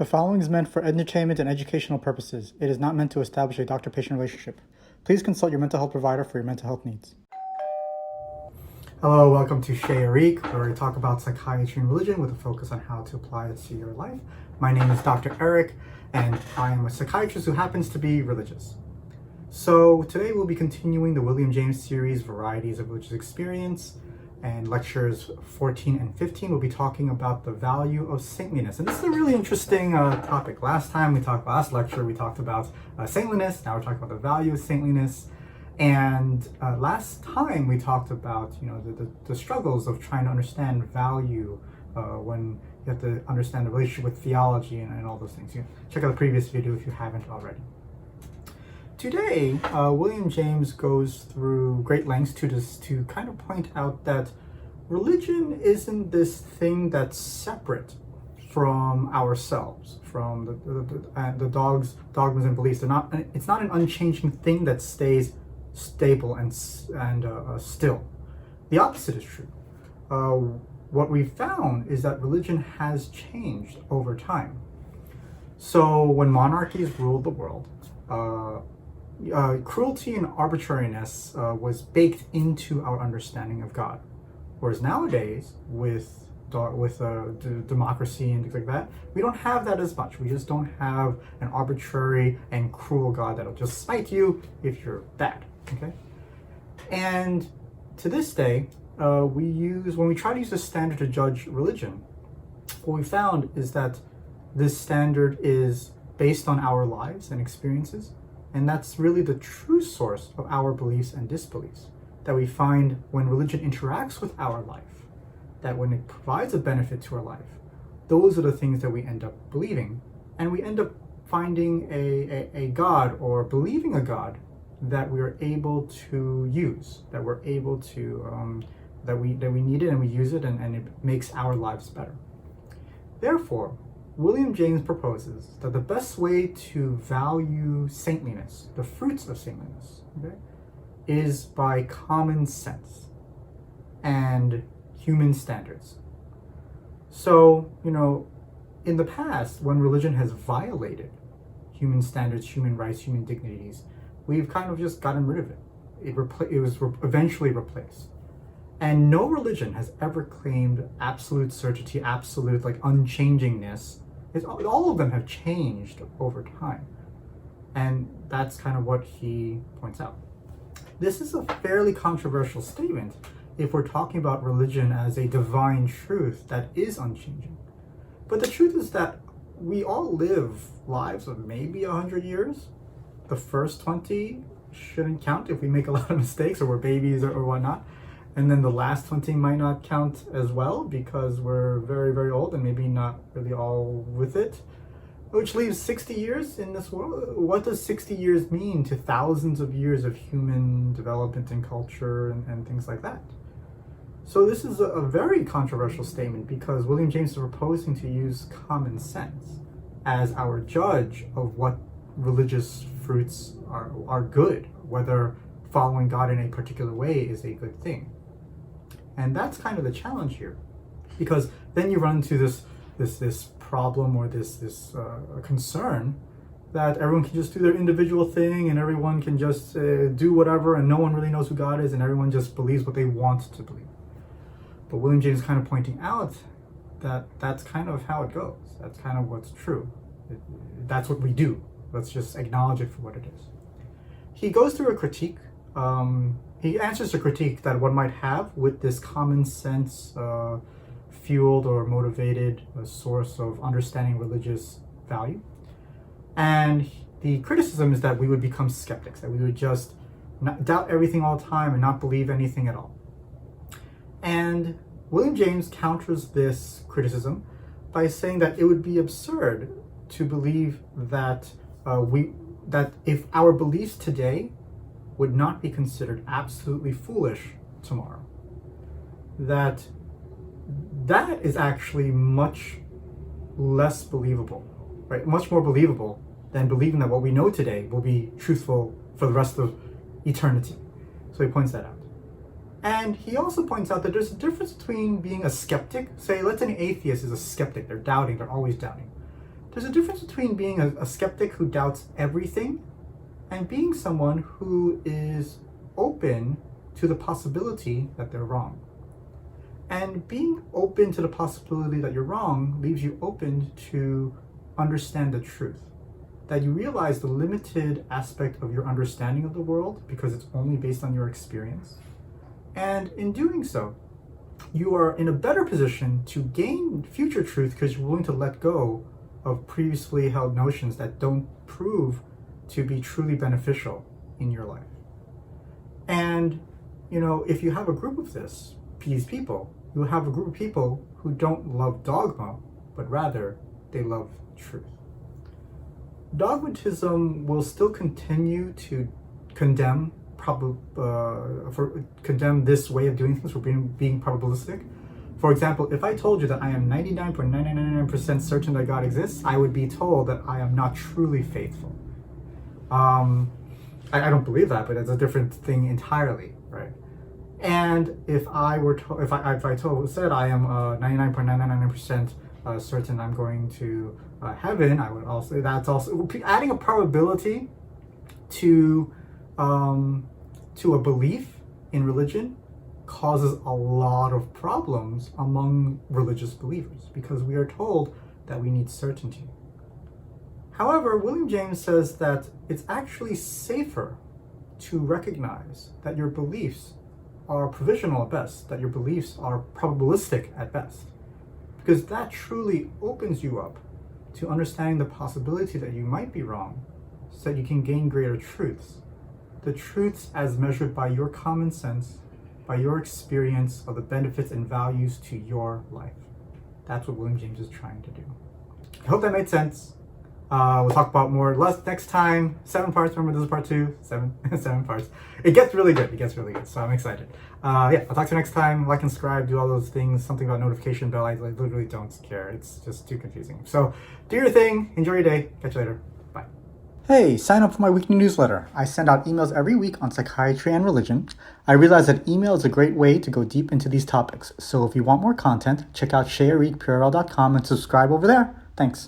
The following is meant for entertainment and educational purposes. It is not meant to establish a doctor-patient relationship. Please consult your mental health provider for your mental health needs. Hello, welcome to Chez Eric, where we talk about psychiatry and religion with a focus on how to apply it to your life. My name is Dr. Eric, and I am a psychiatrist who happens to be religious. So today we'll be continuing the William James series, Varieties of Religious Experience, and lectures 14 and 15 we'll be talking about the value of saintliness. And this is a really interesting topic. Last lecture we talked about saintliness. Now we're talking about the value of saintliness. And last time we talked about the struggles of trying to understand value when you have to understand the relationship with theology and all those things. You check out the previous video if you haven't already. Today, William James goes through great lengths to kind of point out that religion isn't this thing that's separate from ourselves, from the dogmas and beliefs. It's not an unchanging thing that stays stable and still. The opposite is true. What we found is that religion has changed over time. So when monarchies ruled the world, cruelty and arbitrariness was baked into our understanding of God. Whereas nowadays, with democracy and things like that, we don't have that as much. We just don't have an arbitrary and cruel God that'll just smite you if you're bad. Okay, and to this day, when we try to use this standard to judge religion, what we found is that this standard is based on our lives and experiences. And that's really the true source of our beliefs and disbeliefs, that we find when religion interacts with our life, that when it provides a benefit to our life, those are the things that we end up believing. And we end up finding a God, or believing a God that we are able to use, that we're able to, that we need it and we use it, and it makes our lives better. Therefore, William James proposes that the best way to value saintliness, the fruits of saintliness, okay, is by common sense and human standards. So, in the past, when religion has violated human standards, human rights, human dignities, we've kind of just gotten rid of it. It was eventually replaced. And no religion has ever claimed absolute certainty, absolute unchangingness. All of them have changed over time. And that's kind of what he points out. This is a fairly controversial statement if we're talking about religion as a divine truth that is unchanging. But the truth is that we all live lives of maybe 100 years. The first 20 shouldn't count if we make a lot of mistakes or we're babies or whatnot. And then the last 20 might not count as well because we're very, very old and maybe not really all with it, which leaves 60 years in this world. What does 60 years mean to thousands of years of human development and culture and things like that? So this is a very controversial statement because William James is proposing to use common sense as our judge of what religious fruits are good, whether following God in a particular way is a good thing. And that's kind of the challenge here, because then you run into this problem or this concern that everyone can just do their individual thing and everyone can just do whatever and no one really knows who God is and everyone just believes what they want to believe. But William James is kind of pointing out that that's kind of how it goes. That's kind of what's true. That's what we do. Let's just acknowledge it for what it is. He goes through a critique. He answers the critique that one might have with this common sense fueled or motivated source of understanding religious value. And the criticism is that we would become skeptics, that we would just doubt everything all the time and not believe anything at all. And William James counters this criticism by saying that it would be absurd to believe that that if our beliefs today would not be considered absolutely foolish tomorrow. That is actually much less believable, right? Much more believable than believing that what we know today will be truthful for the rest of eternity. So he points that out. And he also points out that there's a difference between being a skeptic. Say, let's say an atheist is a skeptic. They're doubting, they're always doubting. There's a difference between being a skeptic who doubts everything and being someone who is open to the possibility that they're wrong. And being open to the possibility that you're wrong leaves you open to understand the truth. That you realize the limited aspect of your understanding of the world because it's only based on your experience. And in doing so, you are in a better position to gain future truth because you're willing to let go of previously held notions that don't prove to be truly beneficial in your life. And, if you have a group of these people, you'll have a group of people who don't love dogma, but rather they love truth. Dogmatism will still continue to condemn this way of doing things for being probabilistic. For example, if I told you that I am 99.999% certain that God exists, I would be told that I am not truly faithful. I don't believe that, but it's a different thing entirely, right? And if I said I am 99.999% certain I'm going to heaven, I would also adding a probability to a belief in religion causes a lot of problems among religious believers because we are told that we need certainty. However, William James says that it's actually safer to recognize that your beliefs are provisional at best, that your beliefs are probabilistic at best, because that truly opens you up to understanding the possibility that you might be wrong so that you can gain greater truths. The truths as measured by your common sense, by your experience of the benefits and values to your life. That's what William James is trying to do. I hope that made sense. We'll talk about more next time. 7 parts. Remember, this is part 2. 7 parts. It gets really good. So I'm excited. I'll talk to you next time. Like and subscribe. Do all those things. Something about notification bell. I literally don't care. It's just too confusing. So do your thing. Enjoy your day. Catch you later. Bye. Hey, sign up for my weekly newsletter. I send out emails every week on psychiatry and religion. I realize that email is a great way to go deep into these topics. So if you want more content, check out chesericpurl.com and subscribe over there. Thanks.